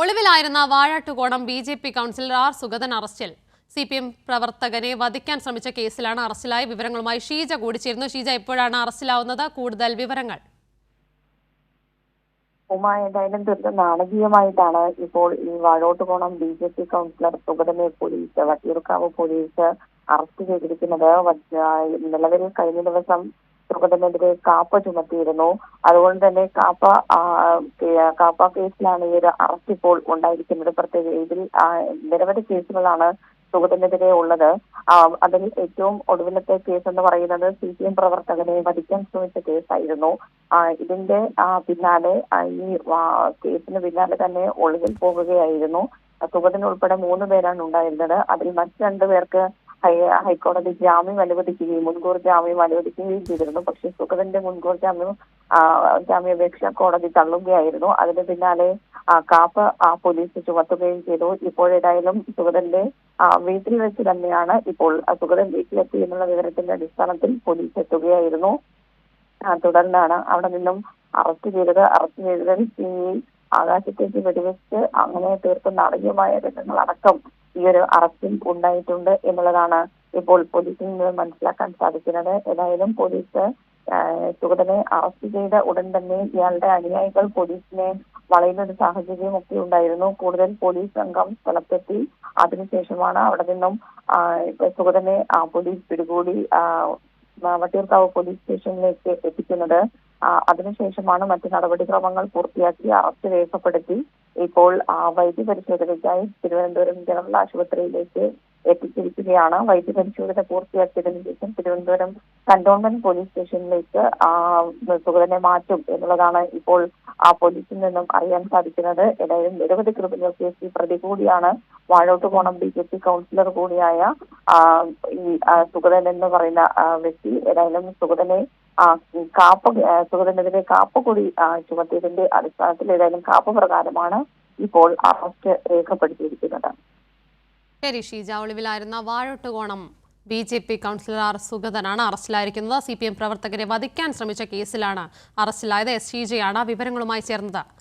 ഒളിവിലായിരുന്ന വാഴാട്ടുകോണം BJP. Councillor R Sugathan അറസ്റ്റിൽ. CPM പ്രവർത്തകനെ വധിക്കാൻ ശ്രമിച്ച കേസിലാണ് അറസ്റ്റിലായ. വിവരങ്ങളുമായി ഷീജ കൂടിച്ചേരുന്നു. ഷീജ, എപ്പോഴാണ് അറസ്റ്റിലാവുന്നത്? കൂടുതൽ വിവരങ്ങൾ. എന്തായാലും തീർത്തും നാടകീയമായിട്ടാണ് ഇപ്പോൾ ഈ വാഴോട്ടുകോണം ബി.ജെ.പി. കൗൺസിലർ സുഗതനെ പോലീസ് വട്ടിയൂർക്കാവ് പോലീസ് അറസ്റ്റ് ചെയ്തിരിക്കുന്നത്. നിലവിൽ കഴിഞ്ഞ ദിവസം സുഗതനെതിരെ കാപ്പ ചുമത്തിയിരുന്നു. അതുകൊണ്ട് തന്നെ കാപ്പ കേസിലാണ് ഈ ഒരു അറസ്റ്റ് ഇപ്പോൾ ഉണ്ടായിരിക്കുന്നത്. പ്രത്യേക ഇതിൽ നിരവധി കേസുകളാണ് സുഗതനെതിരെ ഉള്ളത്. അതിൽ ഏറ്റവും ഒടുവിലത്തെ കേസ് എന്ന് പറയുന്നത് CPM പ്രവർത്തകനെ വധിക്കാൻ ശ്രമിച്ച കേസായിരുന്നു. ഇതിന്റെ പിന്നാലെ ഈ കേസിന് പിന്നാലെ തന്നെ ഒളിവിൽ പോകുകയായിരുന്നു. സുഗതൻ ഉൾപ്പെടെ 3 പേരാണ് ഉണ്ടായിരുന്നത്. അതിൽ മറ്റ് 2 പേർക്ക് ഹൈക്കോടതി മുൻകൂർ ജാമ്യം അനുവദിക്കുകയും ചെയ്തിരുന്നു. പക്ഷേ സുഗതന്റെ മുൻകൂർ ജാമ്യാപേക്ഷ കോടതി തള്ളുകയായിരുന്നു. അതിന് പിന്നാലെ കാപ്പ് പോലീസ് ചുമത്തുകയും ചെയ്തു. ഇപ്പോഴേതായാലും സുഗതന്റെ വീട്ടിൽ വെച്ച് തന്നെയാണ് ഇപ്പോൾ സുഗതൻ വീട്ടിലെത്തി എന്നുള്ള വിവരത്തിന്റെ അടിസ്ഥാനത്തിൽ പോലീസ് എത്തുകയായിരുന്നു. തുടർന്നാണ് അവിടെ നിന്നും അറസ്റ്റ് ചെയ്തതിൽ ആകാശത്തേക്ക് വെടിവെച്ച് അങ്ങനെ തീർത്തും നാടകീയമായ രംഗങ്ങളടക്കം ഈ ഒരു അറസ്റ്റിൽ ഉണ്ടായിട്ടുണ്ട് എന്നുള്ളതാണ് ഇപ്പോൾ പോലീസിൽ നിന്ന് മനസ്സിലാക്കാൻ സാധിക്കുന്നത്. ഏതായാലും പോലീസ് സുഗതനെ അറസ്റ്റ് ചെയ്ത ഉടൻ തന്നെ ഇയാളുടെ അനുയായികൾ പോലീസിനെ വളയുന്ന ഒരു സാഹചര്യം ഒക്കെ ഉണ്ടായിരുന്നു. കൂടുതൽ പോലീസ് സംഘം സ്ഥലത്തെത്തി. അതിനുശേഷമാണ് അവിടെ നിന്നും സുഗതനെ പോലീസ് പിടികൂടി വട്ടിയൂർക്കാവ് പോലീസ് സ്റ്റേഷനിലേക്ക് എത്തിക്കുന്നത്. അതിനുശേഷമാണ് മറ്റ് നടപടിക്രമങ്ങൾ പൂർത്തിയാക്കി അറസ്റ്റ് രേഖപ്പെടുത്തി ഇപ്പോൾ വൈദ്യപരിശോധനയ്ക്കായി തിരുവനന്തപുരം ജനറൽ ആശുപത്രിയിലേക്ക് എത്തിച്ചിരിക്കുകയാണ്. വൈദ്യപരിശോധന പൂർത്തിയാക്കിയതിനു ശേഷം തിരുവനന്തപുരം കന്റോൺമെന്റ് പോലീസ് സ്റ്റേഷനിലേക്ക് സുഗതനെ മാറ്റും എന്നുള്ളതാണ് ഇപ്പോൾ പോലീസിൽ നിന്നും അറിയാൻ സാധിക്കുന്നത്. ഏതായാലും നിരവധി ക്രിമിനൽ കേസിൽ പ്രതി കൂടിയാണ് വാഴോട്ടുകോണം ബി.ജെ.പി. കൗൺസിലർ കൂടിയായ ഈ സുഗതൻ എന്ന് പറയുന്ന വ്യക്തി. ഏതായാലും സുഗതനെതിരെ കാപ്പ കൂടി ചുമത്തിയതിന്റെ അടിസ്ഥാനത്തിൽ ഏതായാലും കാപ്പ പ്രകാരമാണ് ഇപ്പോൾ അറസ്റ്റ് രേഖപ്പെടുത്തിയിരിക്കുന്നത്. ശരി ഷീജ, ഒളിവിലായിരുന്ന വാഴോട്ടുകോണം ബി.ജെ.പി. കൗൺസിലർ ആർ സുഗതനാണ് അറസ്റ്റിലായിരിക്കുന്നത്. CPM പ്രവർത്തകരെ വധിക്കാൻ ശ്രമിച്ച കേസിലാണ് അറസ്റ്റിലായത്. ഷീജയാണ് വിവരങ്ങളുമായി ചേർന്നത്.